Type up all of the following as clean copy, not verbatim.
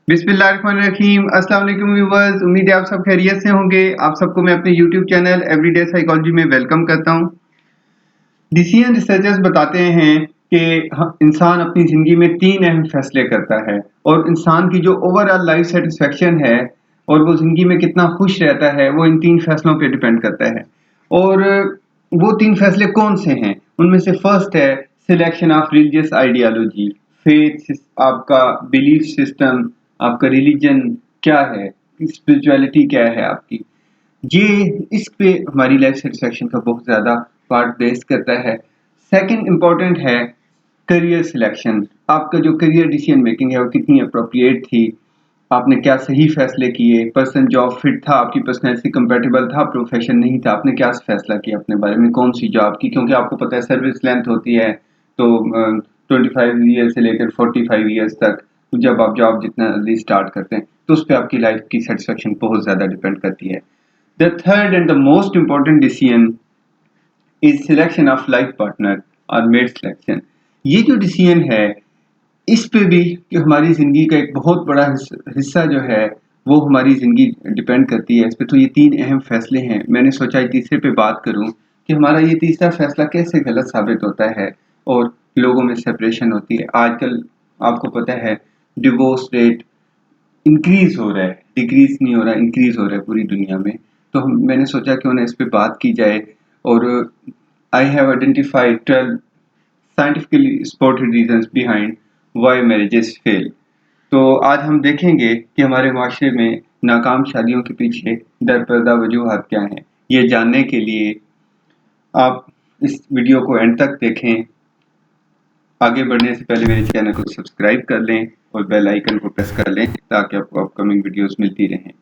बिस्मिल्लाहिर्रहमानिर्रहीम। अस्सलाम वालेकुम व्यूअर्स, उम्मीद है आप सब खैरियत से होंगे। आप सबको मैं अपने यूट्यूब चैनल एवरीडे साइकोलॉजी में वेलकम करता हूं। डिसीजन रिसर्चर्स बताते हैं कि इंसान अपनी ज़िंदगी में 3 अहम फैसले करता है और इंसान की जो ओवरऑल लाइफ सैटिस्फैक्शन है और वो ज़िंदगी में कितना खुश रहता है, वो इन 3 फैसलों पे डिपेंड करता है। और वो 3 फैसले कौन से हैं? उनमें से फर्स्ट है selection of religious ideology, faith, आपका बिलीफ सिस्टम, आपका रिलीजन क्या है, स्पिरिचुअलिटी क्या है आपकी। ये इस पे हमारी लाइफ सेटिस्फेक्शन का बहुत ज़्यादा पार्ट बेस करता है। सेकंड इम्पोर्टेंट है करियर सिलेक्शन। आपका जो करियर डिसीजन मेकिंग है वो कितनी अप्रोप्रिएट थी, आपने क्या सही फैसले किए, पर्सन जॉब फिट था, आपकी पर्सनैलिटी कंपेटेबल था, प्रोफेशन नहीं था, आपने क्या फैसला किया अपने बारे में, कौन सी जॉब की, क्योंकि आपको पता है सर्विस लेंथ होती है तो 25 ईयर से लेकर 45 ईयर्स तक जब आप जॉब जितना जल्दी स्टार्ट करते हैं तो उस पर आपकी लाइफ की सेटिस्फेक्शन बहुत ज़्यादा डिपेंड करती है। The third and the most important decision is selection of life partner or mate selection। ये जो डिसीजन है इस पे भी कि हमारी ज़िंदगी का एक बहुत बड़ा हिस्सा जो है वो हमारी ज़िंदगी डिपेंड करती है इस पे। तो ये 3 अहम फैसले हैं। मैंने सोचा तीसरे पे बात करूं कि हमारा ये तीसरा फैसला कैसे गलत साबित होता है और लोगों में सेपरेशन होती है। आजकल आपको पता है डिवोर्स रेट इंक्रीज हो रहा है, डिक्रीज नहीं हो रहा, इंक्रीज हो रहा है पूरी दुनिया में। तो मैंने सोचा क्यों ना इस पे बात की जाए। और I have identified 12 scientifically supported reasons behind why marriages fail. तो आज हम देखेंगे कि हमारे माशरे में नाकाम शादियों के पीछे दरपर्दा वजूहात क्या हैं। ये जानने के लिए आप इस वीडियो को एंड तक देखें। आगे बढ़ने से पहले मेरे चैनल को सब्सक्राइब कर लें और बेल आइकन को प्रेस कर लें ताकि आपको अपकमिंग वीडियोस मिलती रहें।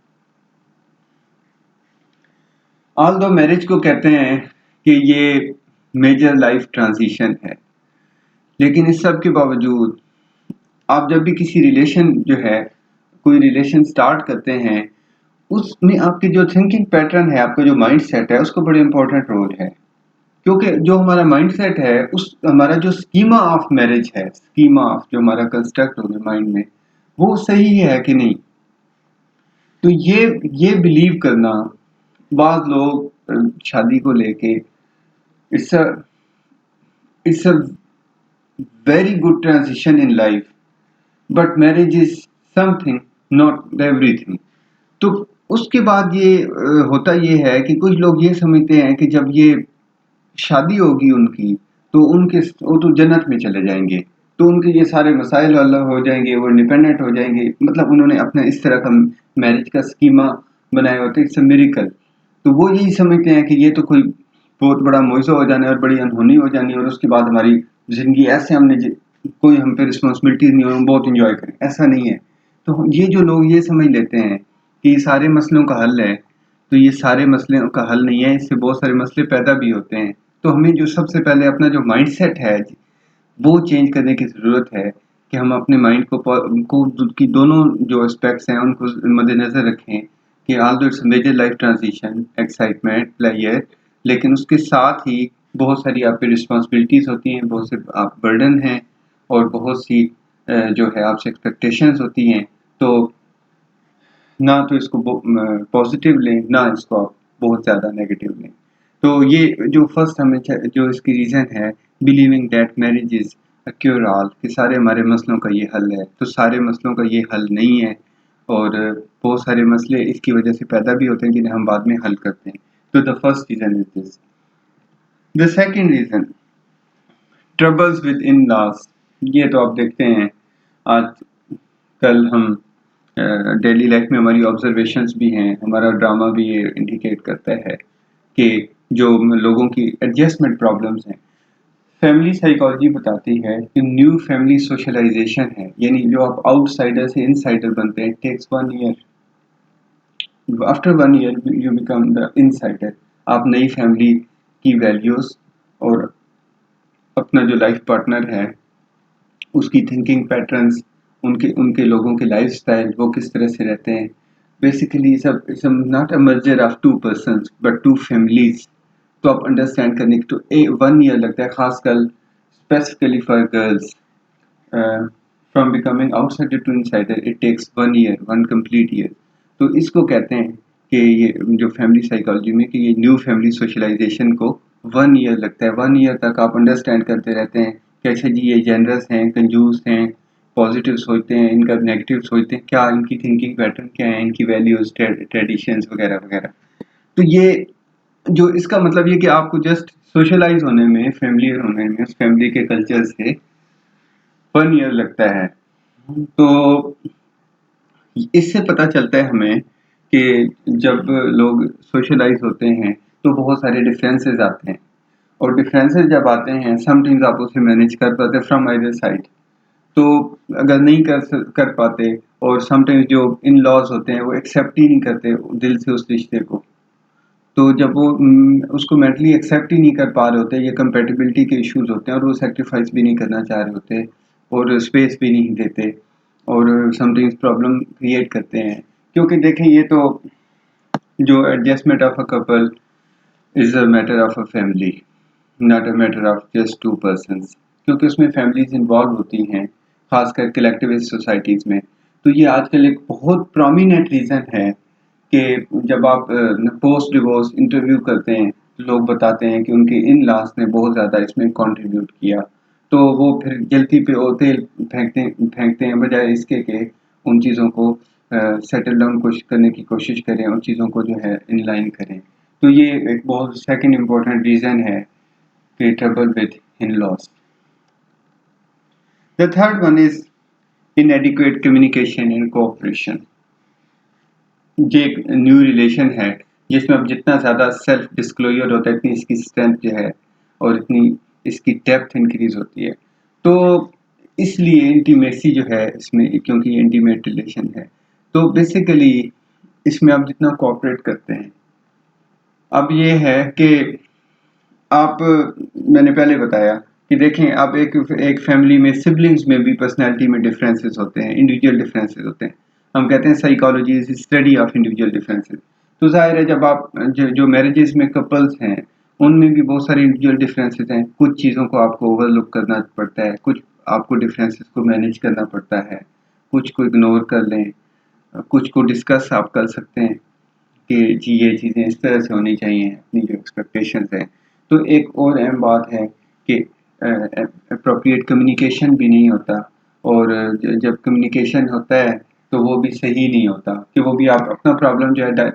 ऑल दो मैरिज को कहते हैं कि ये मेजर लाइफ ट्रांजिशन है, लेकिन इस सब के बावजूद आप जब भी किसी रिलेशन जो है कोई रिलेशन स्टार्ट करते हैं उसमें आपकी जो थिंकिंग पैटर्न है, आपका जो माइंड सेट है, उसको बड़े इंपॉर्टेंट रोल है। क्योंकि जो हमारा माइंड सेट है उस हमारा जो स्कीमा ऑफ मैरिज है, स्कीमा ऑफ जो हमारा कंस्ट्रक्ट हो गया माइंड में, वो सही है कि नहीं। तो ये बिलीव करना, बाज़ लोग शादी को लेके it's a it's a very good transition in life but marriage is something not everything. तो उसके बाद ये होता ये है कि कुछ लोग ये समझते हैं कि जब ये शादी होगी उनकी तो वो तो जन्नत में चले जाएंगे, तो उनके ये सारे मसाइल हल हो जाएंगे, वो इंडिपेंडेंट हो जाएंगे। मतलब उन्होंने अपना इस तरह का मैरिज का स्कीमा बनाया होता है, इट्स अ मिरेकल। तो वो यही समझते हैं कि ये तो कोई बहुत बड़ा मुआवजा हो जाने और बड़ी अनहोनी हो जानी और उसके बाद हमारी ज़िंदगी ऐसे कोई हम पे रिस्पॉन्सिबिलिटी नहीं हो, हम बहुत इंजॉय करें। ऐसा नहीं है। तो ये जो लोग ये समझ लेते हैं कि ये सारे मसलों का हल है, तो ये सारे मसलों का हल नहीं है, इससे बहुत सारे मसले पैदा भी होते हैं। तो हमें जो सबसे पहले अपना जो माइंड सेट है वो चेंज करने की ज़रूरत है कि हम अपने माइंड को की दोनों जो एस्पेक्ट्स हैं उनको मद्देनज़र रखें कि although it's major life transition, excitement, pleasure, लेकिन उसके साथ ही बहुत सारी आप पे रिस्पॉन्सिबिलिटीज़ होती हैं, बहुत से आप बर्डन हैं और बहुत सी जो है आपसे एक्सपेक्टेशंस होती हैं। तो ना तो इसको पॉजिटिव लें, ना इसको आप बहुत ज़्यादा नेगेटिव लें। तो ये जो फर्स्ट हमें जो इसकी रीज़न है, believing that marriage is a cure all, कि सारे हमारे मसलों का ये हल है। तो सारे मसलों का ये हल नहीं है और बहुत सारे मसले इसकी वजह से पैदा भी होते हैं जिन्हें हम बाद में हल करते हैं। तो the first reason is this. The second reason, troubles with in laws. ये तो आप देखते हैं आज कल हम डेली लाइफ में हमारी ऑब्जर्वेशंस भी हैं, हमारा ड्रामा भी ये इंडिकेट करता है कि जो लोगों की एडजस्टमेंट प्रॉब्लम्स हैं। फैमिली साइकोलॉजी बताती है कि न्यू फैमिली सोशलाइजेशन है, यानी जो आप आउटसाइडर से इनसाइडर बनते हैं, takes 1 year. After 1 year you become the insider. आप नई फैमिली की वैल्यूज और अपना जो लाइफ पार्टनर है उसकी थिंकिंग पैटर्न्स, उनके उनके लोगों के लाइफस्टाइल, वो किस तरह से रहते हैं। बेसिकली सब it's not a merger of two persons but two families. तो आप अंडरस्टैंड करने की तो 1 ईयर लगता है, खासकर specifically for girls. From becoming outsider to insider it takes 1 year, 1 complete year. तो इसको कहते हैं कि ये जो फैमिली साइकोलॉजी में कि ये न्यू फैमिली सोशलाइजेशन को 1 ईयर लगता है। 1 ईयर तक आप अंडरस्टैंड करते रहते हैं कि अच्छा जी ये जेनरस हैं, कंजूस हैं, पॉजिटिव सोचते हैं, इनका नेगेटिव सोचते हैं, क्या इनकी थिंकिंग पैटर्न क्या है, इनकी वैल्यूज, ट्रेडिशंस वगैरह वगैरह। तो ये जो इसका मतलब ये कि आपको जस्ट सोशलाइज होने में, फैमिलियर होने में, उस फैमिली के कल्चर से 1 ईयर लगता है। तो इससे पता चलता है हमें कि जब लोग सोशलाइज होते हैं तो बहुत सारे डिफरेंसेस आते हैं, और डिफरेंसेस जब आते हैं समटाइम्स आप उसे मैनेज कर पाते फ्रॉम आइदर साइड। तो अगर नहीं कर पाते, और समटाइम्स जो इन लॉज होते हैं वो एक्सेप्ट ही नहीं करते दिल से उस रिश्ते को, तो जब वो उसको मेंटली एक्सेप्ट ही नहीं कर पा रहे होते, ये कंपेटिबिलिटी के इश्यूज होते हैं, और वो सेक्रीफाइस भी नहीं करना चाह रहे होते, और स्पेस भी नहीं देते, और समटाइम्स प्रॉब्लम क्रिएट करते हैं। क्योंकि देखें, ये तो जो adjustment of a couple is a matter of a family, not a matter of just to persons, क्योंकि उसमें फैमिलीज इन्वॉल्व होती हैं, खासकर कलेक्टिविस्ट सोसाइटीज़ में। तो ये आजकल एक बहुत प्रोमिनेंट रीज़न है कि जब आप पोस्ट डिवोर्स इंटरव्यू करते हैं, लोग बताते हैं कि उनके इन लॉज ने बहुत ज़्यादा इसमें कंट्रीब्यूट किया। तो वो फिर जल्दी पे ओ तेल फेंकते हैं, बजाय इसके कि उन चीज़ों को सेटल डाउन करने की कोशिश करें, उन चीज़ों को जो है इनलाइन करें। तो ये एक बहुत सेकंड इम्पोर्टेंट रीज़न है कि trouble with in-laws. The third one is inadequate communication and cooperation. ये एक न्यू रिलेशन है जिसमें अब जितना ज़्यादा सेल्फ डिस्क्लोजर होता है, इतनी इसकी स्ट्रेंथ जो है और इतनी इसकी डेप्थ इंक्रीज होती है। तो इसलिए इंटीमेसी जो है इसमें, क्योंकि ये इंटीमेट रिलेशन है, तो बेसिकली इसमें आप जितना कोऑपरेट करते हैं, अब ये है कि आप, मैंने पहले बताया कि देखें, अब एक फैमिली में सिबलिंग्स में भी पर्सनैलिटी में डिफरेंसेस होते हैं, इंडिविजुअल डिफरेंसेस होते हैं। हम कहते हैं psychology is study of individual differences. तो जाहिर है जब आप जो मैरिजेस में कपल्स हैं उनमें भी बहुत सारे इंडिविजुअल डिफरेंसेस हैं। कुछ चीज़ों को आपको ओवरलुक करना पड़ता है, कुछ आपको डिफरेंसेस को मैनेज करना पड़ता है, कुछ को इग्नोर कर लें, कुछ को डिस्कस आप कर सकते हैं कि जी ये चीज़ें इस तरह से होनी चाहिए, अपनी जो एक्सपेक्टेशंस हैं। तो एक और अहम बात है कि अप्रोप्रिएट कम्युनिकेशन भी नहीं होता, और जब कम्युनिकेशन होता है तो वो भी सही नहीं होता, कि वो भी आप अपना प्रॉब्लम जो है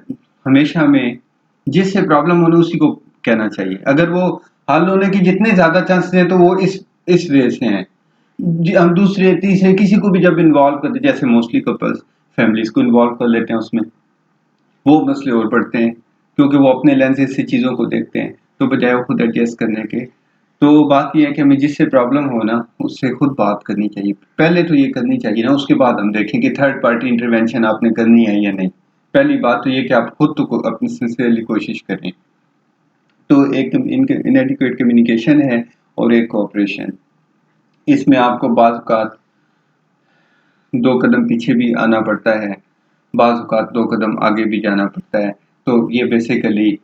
हमेशा में जिससे प्रॉब्लम होने उसी को कहना चाहिए। अगर वो हल होने की जितने ज़्यादा चांसेस हैं तो वो इस वे से हैं। हम दूसरे तीसरे किसी को भी जब इन्वॉल्व करते, जैसे मोस्टली कपल्स फैमिलीज को इन्वॉल्व कर लेते हैं उसमें, वो मसले और बढ़ते हैं, क्योंकि वो अपने लेंसेज से चीज़ों को देखते हैं, तो बजाय वो खुद एडजस्ट करने के। तो बात ये है कि हमें जिससे प्रॉब्लम हो ना उससे खुद बात करनी चाहिए, पहले तो ये करनी चाहिए ना, उसके बाद हम देखें कि थर्ड पार्टी इंटरवेंशन आपने करनी है या नहीं। पहली बात तो ये कि आप खुद तो अपनी सिंसियरली कोशिश करें। तो एक इनएडिक्वेट कम्युनिकेशन है और एक कोऑपरेशन। इसमें आपको बाज़ औक़ात 2 कदम पीछे भी आना पड़ता है, बाज़ औक़ात 2 कदम आगे भी जाना पड़ता है। तो ये बेसिकली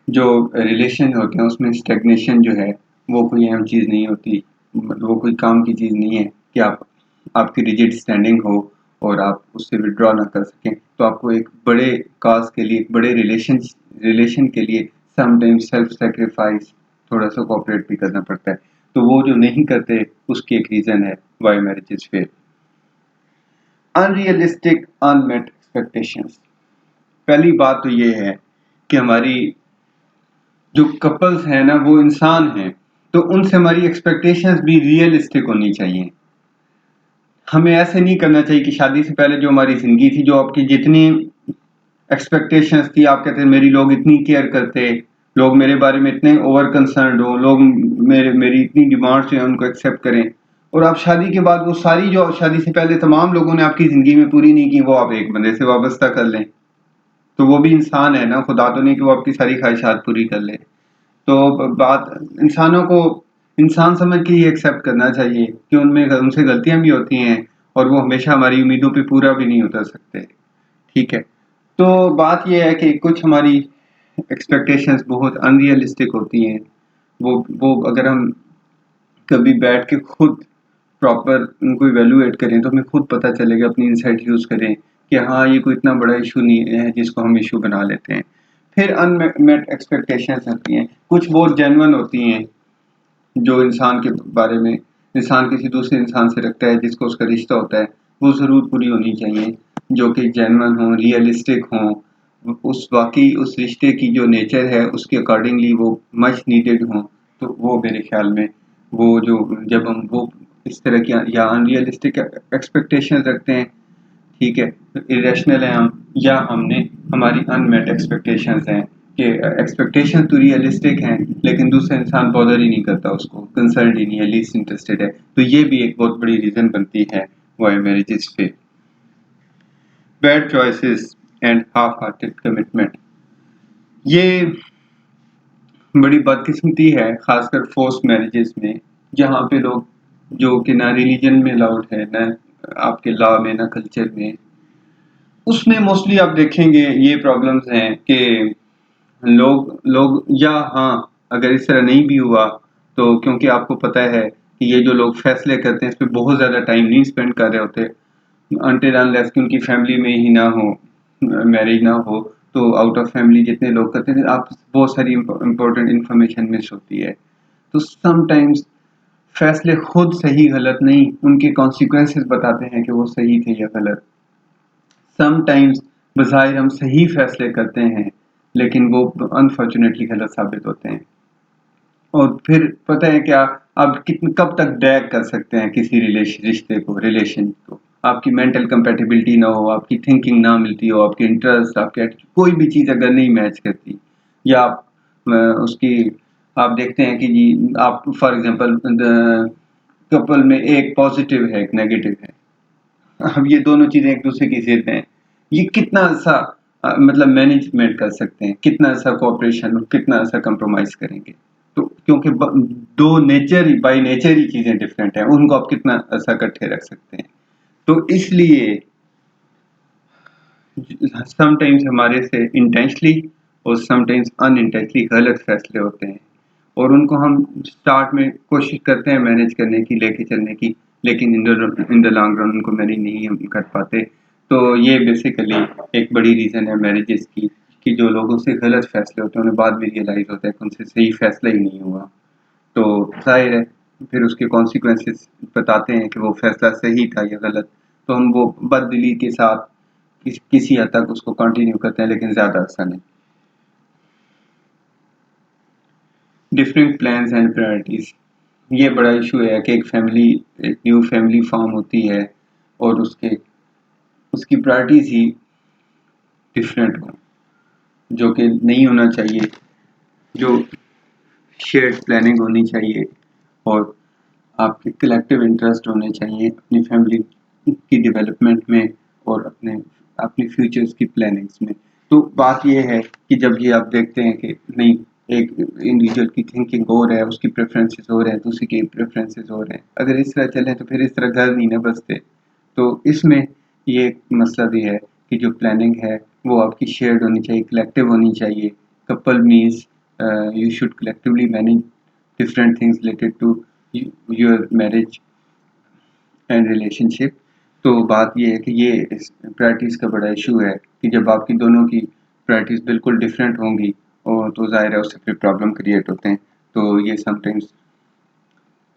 जो रिलेशन होते हैं उसमें स्टैग्नेशन जो है वो कोई अहम चीज़ नहीं होती, वो कोई काम की चीज़ नहीं है कि आपकी रिजिड स्टैंडिंग हो और आप उससे विथड्रॉ ना कर सकें। तो आपको एक बड़े कॉज़ के लिए, एक बड़े रिलेशन के लिए समटाइम्स सेल्फ सैक्रिफाइस, थोड़ा-सा कोऑपरेट भी करना पड़ता है। तो वो जो नहीं करते उसकी एक रीज़न है why marriages fail. Unrealistic unmet expectations. पहली बात तो ये है कि हमारी जो कपल्स हैं ना वो इंसान हैं, तो उनसे हमारी एक्सपेक्टेशंस भी रियलिस्टिक होनी चाहिए। हमें ऐसे नहीं करना चाहिए कि शादी से पहले जो हमारी ज़िंदगी थी, जो आपकी जितनी एक्सपेक्टेशंस थी, आप कहते हैं मेरी लोग इतनी केयर करते, लोग मेरे बारे में इतने ओवर कंसर्न्ड हो, लोग मेरी इतनी डिमांड्स जो है उनको एक्सेप्ट करें, और आप शादी के बाद वो सारी जो शादी से पहले तमाम लोगों ने आपकी ज़िंदगी में पूरी नहीं की, वो आप एक बंदे से वाबस्ता कर लें। तो वो भी इंसान है ना, खुदा तो नहीं कि वो आपकी सारी ख्वाहिशात पूरी कर ले। तो बात इंसानों को इंसान समझ के ही एक्सेप्ट करना चाहिए कि उनसे गलतियां भी होती हैं, और वो हमेशा हमारी उम्मीदों पे पूरा भी नहीं उतर सकते। ठीक है, तो बात यह है कि कुछ हमारी एक्सपेक्टेशंस बहुत अनरियलिस्टिक होती हैं। वो अगर हम कभी बैठ के खुद प्रॉपर उनको इवेलुएट करें तो हमें खुद पता चलेगा, अपनी इंसाइट यूज़ करें कि हाँ, ये कोई इतना बड़ा इशू नहीं है जिसको हम इशू बना लेते हैं। फिर अनमेट एक्सपेक्टेशंस होती हैं, कुछ बहुत जेन्युइन होती हैं जो इंसान के बारे में इंसान किसी दूसरे इंसान से रखता है, जिसको उसका रिश्ता होता है, वो ज़रूर पूरी होनी चाहिए, जो कि जेन्युइन हों, रियलिस्टिक हों, उस रिश्ते की जो नेचर है उसके अकॉर्डिंगली वो मच नीडेड हों। तो वो मेरे ख्याल में वो जो जब हम वो इस तरह की या अनरियलिस्टिक एक्सपेक्टेशन रखते हैं, ठीक है, इरेशनल है हम, या हमने हमारी अनमेट एक्सपेक्टेशंस हैं कि एक्सपेक्टेशन तो रियलिस्टिक हैं लेकिन दूसरा इंसान बॉदर ही नहीं करता, उसको कंसर्न ही नहीं है, लीस्ट इंटरेस्टेड है, तो ये भी एक बहुत बड़ी रीज़न बनती है वाई मैरिजेस पे। Bad choices and half hearted commitment, ये बड़ी बदकिस्मती है, खासकर फोर्स्ड मैरिजेस में, जहाँ पे लोग जो कि ना रिलीजन में अलाउड है, ना आपके लॉ में, ना कल्चर में, उसमें मोस्टली आप देखेंगे ये प्रॉब्लम्स हैं कि लोग लोग या हाँ, अगर इस तरह नहीं भी हुआ तो क्योंकि आपको पता है कि ये जो लोग फैसले करते हैं इस पे बहुत ज़्यादा टाइम नहीं स्पेंड कर रहे होते, अनटिल अनलेस कि उनकी फैमिली में ही ना हो, मैरिज ना हो, तो आउट ऑफ फैमिली जितने लोग करते हैं आप बहुत सारी इंपॉर्टेंट इंफॉर्मेशन मिस होती है। तो समटाइम्स फैसले खुद सही गलत नहीं, उनके कॉन्सिक्वेंसेस बताते हैं कि वो सही थे या गलत। समटाइम्स बज़ाहिर हम सही फैसले करते हैं लेकिन वो अनफॉर्चुनेटली गलत साबित होते हैं। और फिर पता है क्या, आप कब तक ड्रैग कर सकते हैं किसी रिश्ते को, रिलेशन को, आपकी मेंटल कंपेटिबिलिटी ना हो, आपकी थिंकिंग ना मिलती हो, आपके इंटरेस्ट, आपके कोई भी चीज़ अगर नहीं मैच करती, या आप उसकी आप देखते हैं कि जी आप फॉर एग्जांपल कपल में एक पॉजिटिव है एक नेगेटिव है, अब ये दोनों चीज़ें एक दूसरे की ज़िद हैं, ये कितना सा मतलब मैनेजमेंट कर सकते हैं, कितना सा कोऑपरेशन और कितना सा कंप्रोमाइज़ करेंगे। तो क्योंकि दो नेचर बाय नेचर ही चीज़ें डिफरेंट हैं, उनको आप कितना ऐसा इकट्ठे रख सकते हैं। तो इसलिए समटाइम्स हमारे से इंटेंशनली और समटाइम्स अनइंटेंशनली गलत फैसले होते हैं, और उनको हम स्टार्ट में कोशिश करते हैं मैनेज करने की, लेके चलने की, लेकिन इन द लॉन्ग रन उनको मैनेज नहीं हम कर पाते। तो ये बेसिकली एक बड़ी रीज़न है मैरिजेस की, कि जो लोगों से गलत फैसले होते हैं उन्हें बाद में रियलाइज़ होता है कि उनसे सही फैसला ही नहीं हुआ। तो ज़ाहिर है फिर उसके कॉन्सिक्वेंसेस बताते हैं कि वो फैसला सही था या गलत, तो हम वो बददिली के साथ किसी हद तक उसको कंटिन्यू करते हैं, लेकिन ज़्यादा ऐसा नहीं। डिफरेंट प्लान्स एंड प्रायोरिटीज़, ये बड़ा इशू है कि एक न्यू फैमिली फॉर्म होती है और उसकी प्रायोरिटीज़ ही डिफरेंट हो, जो कि नहीं होना चाहिए, जो शेयर्ड प्लानिंग होनी चाहिए और आपके कलेक्टिव इंटरेस्ट होने चाहिए अपनी फैमिली की डेवलपमेंट में और अपनी फ्यूचर्स की प्लानिंग्स में। तो बात ये है कि जब ये आप देखते हैं कि नहीं, एक इंडिविजुअल की थिंकिंग और है, उसकी प्रेफरेंसेस और है, दूसरे की प्रेफरेंसेस और है, अगर इस तरह चलें तो फिर इस तरह घर नहीं ना बसते। तो इसमें ये एक मसला भी है कि जो प्लानिंग है वो आपकी शेयर्ड होनी चाहिए, कलेक्टिव होनी चाहिए। Couple means you should collectively manage different things related to your marriage and relationship। तो बात ये है कि ये प्रायोरिटीज़ का बड़ा इशू है कि जब आपकी दोनों की प्रायोरिटीज़ बिल्कुल डिफरेंट होंगी और तो ज़ाहिर है उससे फिर प्रॉब्लम क्रिएट होते हैं। तो ये समटाइम्स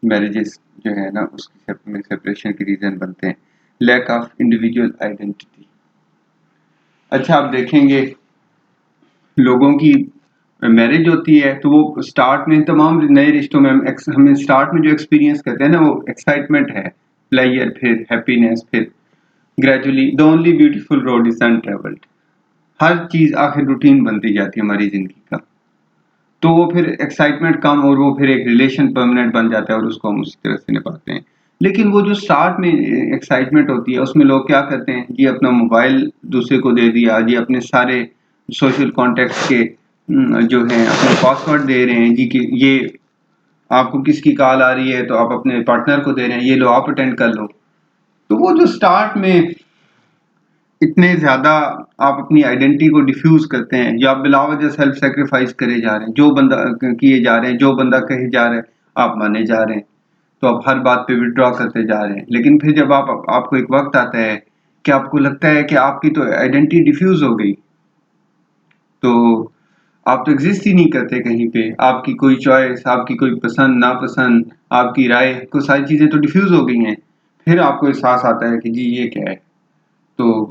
मैरिजेस जो है ना उसकी सेपरेशन के रीज़न बनते हैं। लैक ऑफ इंडिविजुअल आइडेंटिटी, अच्छा आप देखेंगे लोगों की मैरिज होती है तो वो स्टार्ट में तमाम नए रिश्तों में हमें स्टार्ट में जो एक्सपीरियंस करते हैं ना वो एक्साइटमेंट है, प्लेजर, फिर हैप्पीनेस, फिर gradually the only beautiful road is untravelled, हर चीज़ आखिर रूटीन बनती जाती है हमारी ज़िंदगी का। तो वो फिर एक्साइटमेंट कम और वो फिर एक रिलेशन परमानेंट बन जाता है और उसको हम उसी तरह से निभाते हैं। लेकिन वो जो स्टार्ट में एक्साइटमेंट होती है उसमें लोग क्या करते हैं जी, अपना मोबाइल दूसरे को दे दिया जी, अपने सारे सोशल कॉन्टेक्ट्स के जो हैं अपने पासवर्ड दे रहे हैं जी कि ये आपको किसकी कॉल आ रही है तो आप अपने पार्टनर को दे रहे हैं, ये लो आप अटेंड कर लो। तो वो जो स्टार्ट में इतने ज़्यादा आप अपनी आइडेंटिटी को डिफ्यूज़ करते हैं या आप बिलावजह सेल्फ सेक्रीफाइस करे जा रहे हैं, जो बंदा किए जा रहे हैं, जो बंदा कहे जा रहे हैं आप माने जा रहे हैं। तो आप हर बात पे विथड्रॉ करते जा रहे हैं। लेकिन फिर जब आपको एक वक्त आता है कि आपको लगता है कि आपकी तो आइडेंटिटी डिफ्यूज हो गई, तो आप तो एग्जिस्ट ही नहीं करते कहीं पे, आपकी कोई चॉइस, आपकी कोई पसंद नापसंद, आपकी राय को सारी चीजें तो डिफ्यूज हो गई हैं। फिर आपको एहसास आता है कि जी ये क्या है। तो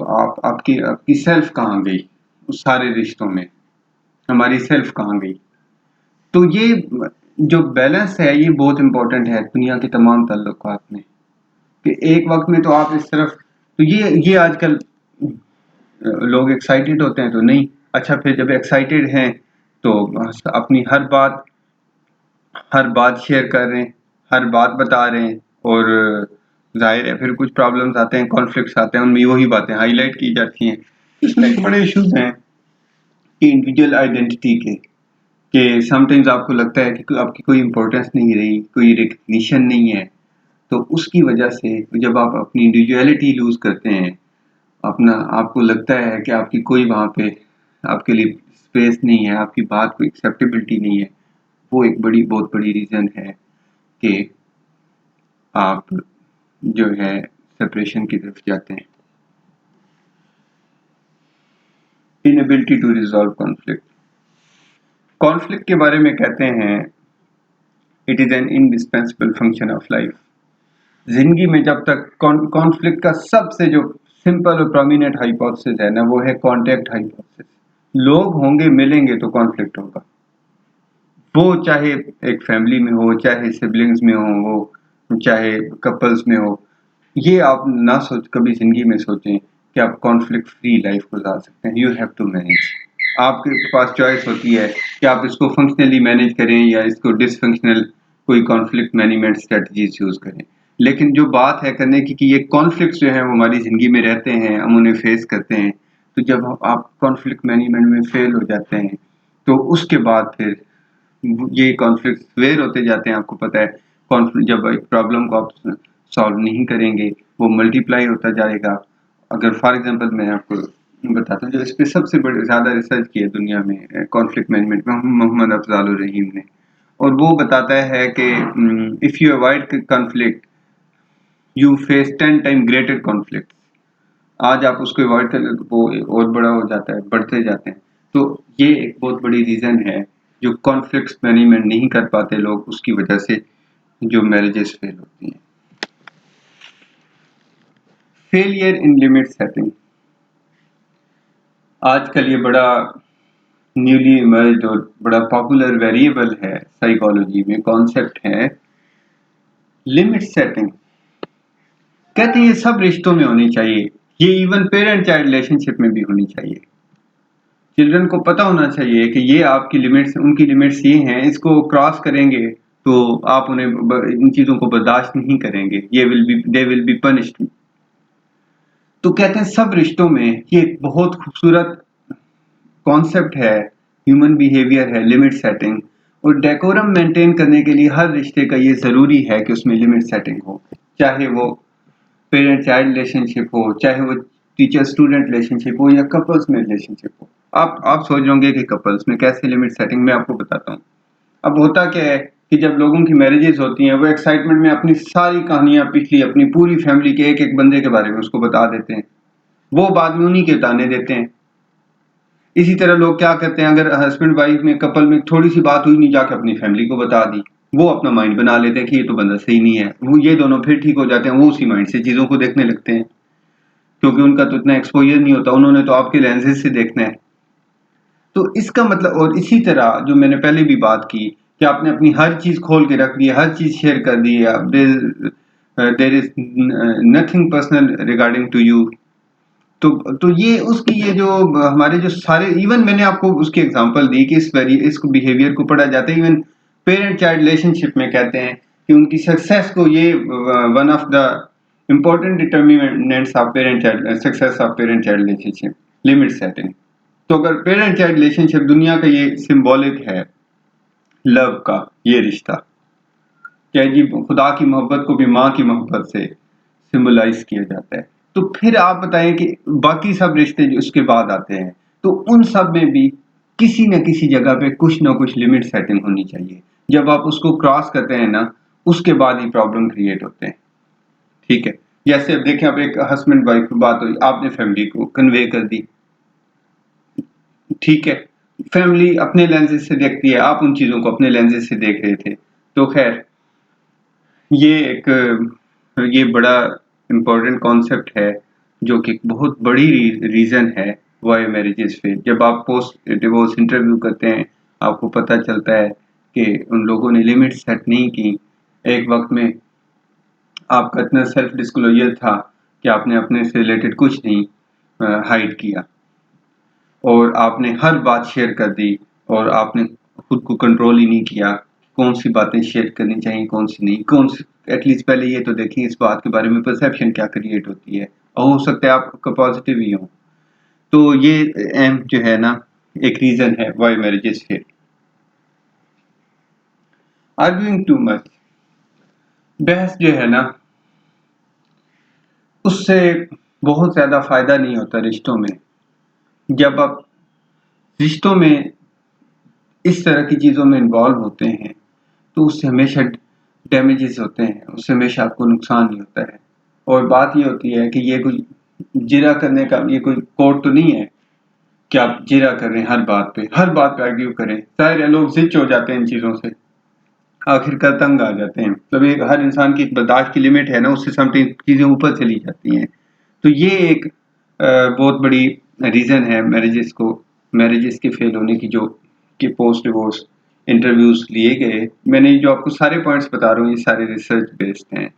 आपकी आपकी सेल्फ कहाँ गई उस सारे रिश्तों में, हमारी सेल्फ कहाँ गई। तो ये जो बैलेंस है ये बहुत इंपॉर्टेंट है दुनिया के तमाम ताल्लुकात में, कि एक वक्त में तो आप इस तरफ, तो ये आजकल लोग एक्साइटेड होते हैं तो नहीं। अच्छा, फिर जब एक्साइटेड हैं तो अपनी हर बात शेयर कर रहे हैं, हर बात बता रहे हैं, और जाहिर है फिर कुछ प्रॉब्लम्स आते हैं, कॉन्फ्लिक्ट्स आते हैं, उनमें वही बातें हाईलाइट की जाती हैं। इसमें बड़े इश्यूज हैं कि इंडिविजुअल आइडेंटिटी के, कि समटाइम्स आपको लगता है कि आपकी कोई इम्पोर्टेंस नहीं रही, कोई रिकग्निशन नहीं है। तो उसकी वजह से जब आप अपनी इंडिविजुअलिटी लूज करते हैं, अपना आपको लगता है कि आपकी कोई वहाँ पे आपके लिए स्पेस नहीं है, आपकी बात को एक्सेप्टेबिलिटी नहीं है, वो एक बहुत बड़ी रीज़न है कि आप जो है सेपरेशन की तरफ जाते हैं। Inability to resolve conflict. Conflict के बारे में कहते हैं it is an indispensable function of life. जिंदगी में जब तक कॉन्फ्लिक्ट का सबसे जो सिंपल और प्रोमिनेंट हाइपोथेसिस है ना, वो है कॉन्टेक्ट हाइपोथेसिस। लोग होंगे, मिलेंगे तो कॉन्फ्लिक्ट होगा, वो चाहे एक फैमिली में हो, चाहे सिबलिंग्स में हो, वो चाहे कपल्स में हो। ये आप ना कभी जिंदगी में सोचें कि आप कॉन्फ्लिक्ट फ्री लाइफ गुजार सकते हैं। You have to manage. आपके पास चॉइस होती है कि आप इसको फंक्शनली मैनेज करें या इसको डिसफंक्शनल कोई कॉन्फ्लिक्ट मैनेजमेंट स्ट्रेटजीज यूज करें। लेकिन जो बात है करने की कि ये कॉन्फ्लिक्ट जो है वो हमारी ज़िंदगी में रहते हैं, हम उन्हें फेस करते हैं। तो जब आप कॉन्फ्लिक्ट मैनेजमेंट में फेल हो जाते हैं तो उसके बाद फिर ये कॉन्फ्लिक्ट वेयर होते जाते हैं। आपको पता है, कॉन्फ्लिक्ट जब एक प्रॉब्लम को आप सॉल्व नहीं करेंगे वो मल्टीप्लाई होता जाएगा। अगर फॉर एग्जांपल मैं आपको बताता हूँ, जो इस पे सबसे बड़ी ज़्यादा रिसर्च की है दुनिया में कॉन्फ्लिक्ट मैनेजमेंट में, मोहम्मद अफजाल रहीम ने, और वो बताता है कि if you avoid conflict you face 10 time greater conflict. आज आप उसको अवॉइड कर ले तो वो और बड़ा हो जाता है, बढ़ते जाते हैं। तो ये एक बहुत बड़ी रीज़न है जो कॉन्फ्लिक्ट्स मैनेजमेंट नहीं कर पाते लोग, उसकी वजह से जो मैरिजेस फेल होती हैं। Failure in limit setting. आजकल ये बड़ा न्यूली इमर्ज्ड और बड़ा पॉपुलर वेरिएबल है साइकोलॉजी में, कॉन्सेप्ट है लिमिट सेटिंग। कहते हैं ये सब रिश्तों में होनी चाहिए, ये इवन पेरेंट चाइल्ड रिलेशनशिप में भी होनी चाहिए। चिल्ड्रन को पता होना चाहिए कि ये आपकी लिमिट्स, उनकी लिमिट्स ये हैं, इसको क्रॉस करेंगे तो आप उन्हें इन चीज़ों को बर्दाश्त नहीं करेंगे, दे विल बी पनिश्ड। तो कहते हैं सब रिश्तों में ये एक बहुत खूबसूरत कॉन्सेप्ट है, ह्यूमन बिहेवियर है लिमिट सेटिंग। और डेकोरम मेंटेन करने के लिए हर रिश्ते का ये ज़रूरी है कि उसमें लिमिट सेटिंग हो, चाहे वो पेरेंट चाइल्ड रिलेशनशिप हो, चाहे वो टीचर स्टूडेंट रिलेशनशिप हो, या कपल्स में रिलेशनशिप हो। आप सोच होंगे कि कपल्स में कैसे लिमिट सेटिंग, मैं आपको बताता हूँ। अब होता क्या है कि जब लोगों की मैरिजेस होती हैं, वो एक्साइटमेंट में अपनी सारी कहानियां पिछली अपनी पूरी फैमिली के एक एक बंदे के बारे में उसको बता देते हैं, वो बाद में उन्हीं के ताने देते हैं। इसी तरह लोग क्या करते हैं, अगर हस्बैंड वाइफ में कपल में थोड़ी सी बात हुई, नहीं जाकर अपनी फैमिली को बता दी, वो अपना माइंड बना लेते हैं कि ये तो बंदा सही नहीं है। वो ये दोनों फिर ठीक हो जाते हैं, वो उसी माइंड से चीज़ों को देखने लगते हैं, क्योंकि उनका तो इतना एक्सपोजर नहीं होता, उन्होंने तो आपके लेंसेज से देखना है। तो इसका मतलब, और इसी तरह जो मैंने पहले भी बात की कि आपने अपनी हर चीज़ खोल के रख दी है, हर चीज़ शेयर कर दी है, there is nothing personal regarding to you. तो ये जो हमारे जो सारे, इवन मैंने आपको उसकी एग्जांपल दी कि इसको बिहेवियर को पढ़ा जाता है इवन पेरेंट चाइल्ड रिलेशनशिप में। कहते हैं कि उनकी सक्सेस को ये one of the important determinants of parent child success of parent child relationship limit setting. तो अगर पेरेंट चाइल्ड रिलेशनशिप दुनिया का ये सिंबॉलिक है लव का, ये रिश्ता क्या जी, खुदा की मोहब्बत को भी माँ की मोहब्बत से सिंबलाइज किया जाता है। तो फिर आप बताएं कि बाकी सब रिश्ते जो उसके बाद आते हैं, तो उन सब में भी किसी न किसी जगह पे कुछ ना कुछ लिमिट सेटिंग होनी चाहिए। जब आप उसको क्रॉस करते हैं ना, उसके बाद ही प्रॉब्लम क्रिएट होते हैं। ठीक है, जैसे अब देखें, अब एक हस्बैंड वाइफ की बात हुई, आपने फैमिली को कन्वे कर दी, ठीक है, फैमिली अपने लेंसेज से देखती है, आप उन चीज़ों को अपने लेंसेज से देख रहे थे। तो खैर ये एक ये बड़ा इम्पोर्टेंट कॉन्सेप्ट है, जो कि बहुत बड़ी रीज़न है वाई मैरिजेस फेल। जब आप पोस्ट डिवोर्स इंटरव्यू करते हैं, आपको पता चलता है कि उन लोगों ने लिमिट सेट नहीं की। एक वक्त में आपका इतना सेल्फ डिस्क्लोजर था कि आपने अपने से रिलेटेड कुछ नहीं हाइड किया, और आपने हर बात शेयर कर दी, और आपने खुद को कंट्रोल ही नहीं किया, कौन सी बातें शेयर करनी चाहिए, कौन सी नहीं, कौन सी एटलीस्ट पहले ये तो देखें इस बात के बारे में परसेप्शन क्या क्रिएट होती है, और हो सकता है आपका पॉजिटिव ही हो। तो ये जो है ना, एक रीजन है why marriages fail. Arguing too much, बहस जो है ना, उससे बहुत ज्यादा फायदा नहीं होता रिश्तों में। जब आप रिश्तों में इस तरह की चीजों में इन्वॉल्व होते हैं, तो उससे हमेशा डैमेजेस होते हैं, उससे हमेशा आपको नुकसान ही होता है। और बात ये होती है कि ये कोई जिरा करने का ये कोई कोर्ट तो नहीं है कि आप जिरा कर रहे हैं हर बात पे आर्ग्यू करें। सारे लोग जिच हो जाते हैं इन चीजों से, आखिरकार तंग आ जाते हैं। तब एक हर इंसान की एक बर्दाश्त की लिमिट है ना, उससे समथिंग चीजें ऊपर चली जाती हैं। तो ये एक बहुत बड़ी रीजन है मैरिजेस के फेल होने की, जो कि पोस्ट डिवोर्स इंटरव्यूज लिए गए। मैंने जो आपको सारे पॉइंट्स बता रहा हूँ, ये सारे रिसर्च बेस्ड हैं,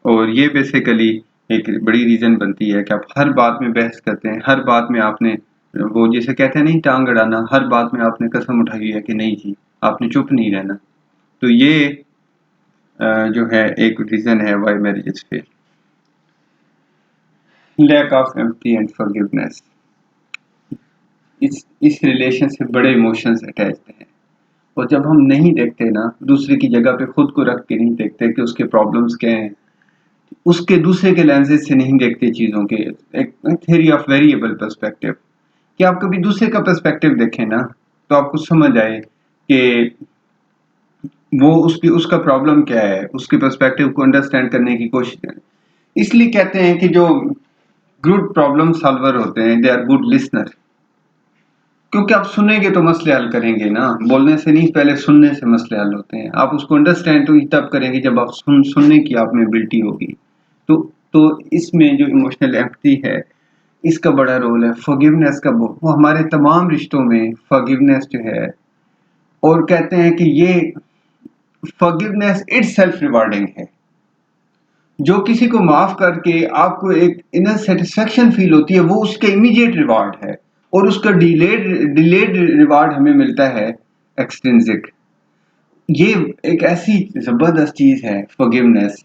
और ये बेसिकली एक बड़ी रीजन बनती है कि आप हर बात में बहस करते हैं, हर बात में आपने वो जिसे कहते हैं नहीं टांग अड़ाना, हर बात में आपने कसम उठाई है कि नहीं जी, आपने चुप नहीं रहना। तो ये जो है एक रीजन है why marriages fail. Lack of empathy and forgiveness, इस रिलेशन से बड़े इमोशंस अटैच्ड हैं, और जब हम नहीं देखते ना, दूसरे की जगह पे खुद को रख के नहीं देखते कि उसके प्रॉब्लम्स क्या हैं, उसके दूसरे के लेंसेज से नहीं देखते चीज़ों के, एक थ्योरी ऑफ वेरिएबल पर्सपेक्टिव, कि आप कभी दूसरे का पर्सपेक्टिव देखें ना, तो आपको समझ आए कि वो उसका प्रॉब्लम क्या है, उसके पर्सपेक्टिव को अंडरस्टैंड करने की कोशिश करें। इसलिए कहते हैं कि जो गुड प्रॉब्लम सॉल्वर होते हैं, दे आर गुड लिसनर, क्योंकि आप सुनेंगे तो मसले हल करेंगे ना, बोलने से नहीं, पहले सुनने से मसले हल होते हैं। आप उसको अंडरस्टैंड तो तब करेंगे जब आप सुनने की आप में एबिलिटी होगी। तो इसमें जो इमोशनल एम्पैथी है, इसका बड़ा रोल है। फॉरगिवनेस का वो हमारे तमाम रिश्तों में फॉरगिवनेस जो है, और कहते हैं कि ये फॉरगिवनेस इटसेल्फ रिवार्डिंग है। जो किसी को माफ करके आपको एक इनर सेटिस्फेक्शन फील होती है, वो उसका इमीडिएट रिवार्ड है, और उसका डिलेड रिवार्ड हमें मिलता है एक्सट्रिंसिक। ये एक ऐसी जबरदस्त चीज है फॉरगिवनेस,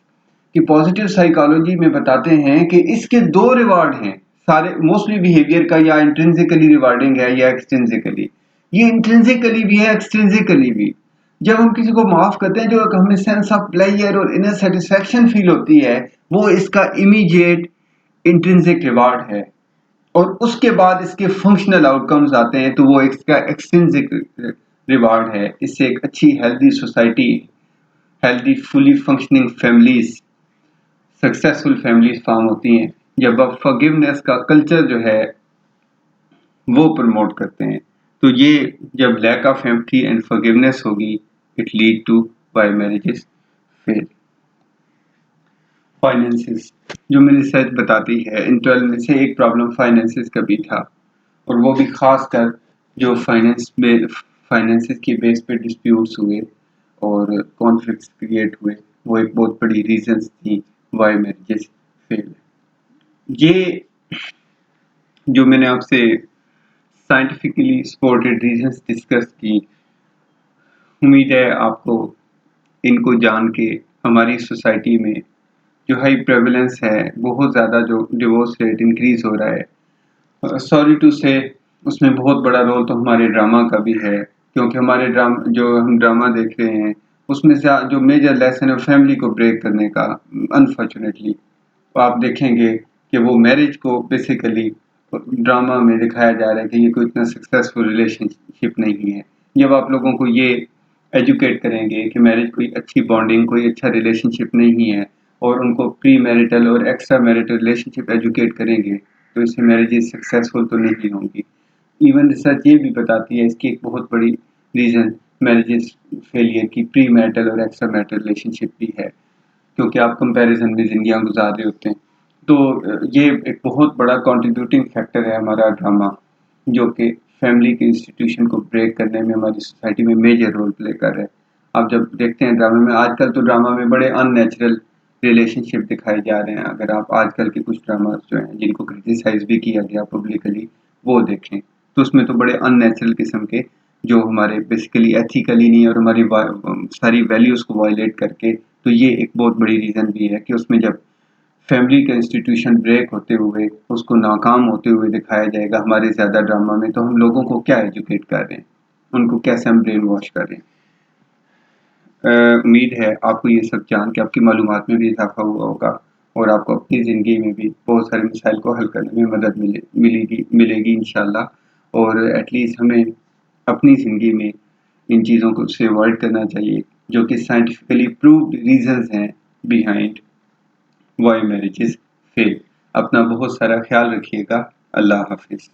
कि पॉजिटिव साइकोलॉजी में बताते हैं कि इसके दो रिवार्ड हैं सारे मोस्टली बिहेवियर का, या इंट्रिंसिकली रिवार्डिंग है या एक्सट्रिंसिकली। ये इंट्रिंसिकली भी है, एक्सट्रिंसिकली भी। जब हम किसी को माफ करते हैं, जो हमें सेंस ऑफ प्लेजर और इनर सेटिस्फेक्शन फील होती है, वो इसका इमीडिएट इंट्रिंसिक रिवार्ड है। और उसके बाद इसके फंक्शनल आउटकम्स आते हैं, तो वो इसका एक्सट्रिंसिक रिवार्ड है। इससे एक अच्छी healthy society, healthy fully functioning families, successful families form होती हैं, जब आप फॉरगिवनेस का कल्चर जो है वो प्रमोट करते हैं। तो ये जब lack of empathy and forgiveness होगी, it lead to why marriages fail. Finances, जो मेरी रिसर्च बताती है, इन 12 में से एक प्रॉब्लम फाइनेंसिस का भी था, और वो भी खास कर जो फाइनेंसिस की बेस पे डिस्प्यूट्स हुए और कॉन्फ्लिक्ट्स क्रिएट हुए, वो एक बहुत बड़ी रीजंस थी वाई मैरिजेस फेल। ये जो मैंने आपसे साइंटिफिकली सपोर्टेड रीजंस डिस्कस की, उम्मीद है आपको इनको जान के हमारी सोसाइटी में जो हाई प्रेवलेंस है, बहुत ज़्यादा जो डिवोर्स रेट इंक्रीज हो रहा है, सॉरी टू से उसमें बहुत बड़ा रोल तो हमारे ड्रामा का भी है, क्योंकि हमारे जो हम ड्रामा देख रहे हैं, उसमें से जो मेजर लेसन है फैमिली को ब्रेक करने का। अनफॉर्चुनेटली तो आप देखेंगे कि वो मैरिज को बेसिकली ड्रामा में दिखाया जा रहा है कि ये कोई इतना सक्सेसफुल रिलेशनशिप नहीं है। जब आप लोगों को ये एजुकेट करेंगे कि मैरिज कोई अच्छी बॉन्डिंग, कोई अच्छा रिलेशनशिप नहीं है, और उनको प्री मैरिटल और एक्स्ट्रा मैरिटल रिलेशनशिप एजुकेट करेंगे, तो इससे मैरिजेस सक्सेसफुल तो नहीं होंगी। इवन रिसर्च ये भी बताती है, इसकी एक बहुत बड़ी रीज़न मैरिजेस फेलियर की प्री मैरिटल और एक्स्ट्रा मैरिटल रिलेशनशिप भी है, क्योंकि आप कंपैरिजन में ज़िंदगियाँ गुजार रहे होते हैं। तो ये एक बहुत बड़ा कंट्रीब्यूटिंग फैक्टर है हमारा ड्रामा, जो कि फैमिली के इंस्टीट्यूशन को ब्रेक करने में हमारी सोसाइटी में मेजर रोल प्ले कर रहा है। आप जब देखते हैं ड्रामे में, आजकल तो ड्रामा में बड़े अननेचुरल रिलेशनशिप दिखाए जा रहे हैं। अगर आप आजकल के कुछ ड्रामा जो हैं जिनको क्रिटिसाइज भी किया गया पब्लिकली, वो देखें, तो उसमें तो बड़े अननेचुरल किस्म के, जो हमारे बेसिकली एथिकली नहीं और हमारी सारी वैल्यूज़ को वायलेट करके, तो ये एक बहुत बड़ी रीज़न भी है कि उसमें जब फैमिली का इंस्टीट्यूशन ब्रेक होते हुए, उसको नाकाम होते हुए दिखाया जाएगा हमारे ज़्यादा ड्रामा में, तो हम लोगों को क्या एजुकेट कर रहे हैं, उनको कैसे हम ब्रेन वॉश कर रहे हैं। उम्मीद है आपको ये सब जान के आपकी मालूमात में भी इजाफा हुआ होगा, और आपको अपनी ज़िंदगी में भी बहुत सारे मसाइल को हल करने में मदद मिलेगी इंशाल्लाह। और एटलीस्ट हमें अपनी ज़िंदगी में इन चीज़ों को से अवॉइड करना चाहिए, जो कि साइंटिफिकली प्रूव्ड रीजंस हैं बिहाइंड वाई मैरिजेस फेल। अपना बहुत सारा ख्याल रखिएगा। अल्लाह हाफिज़।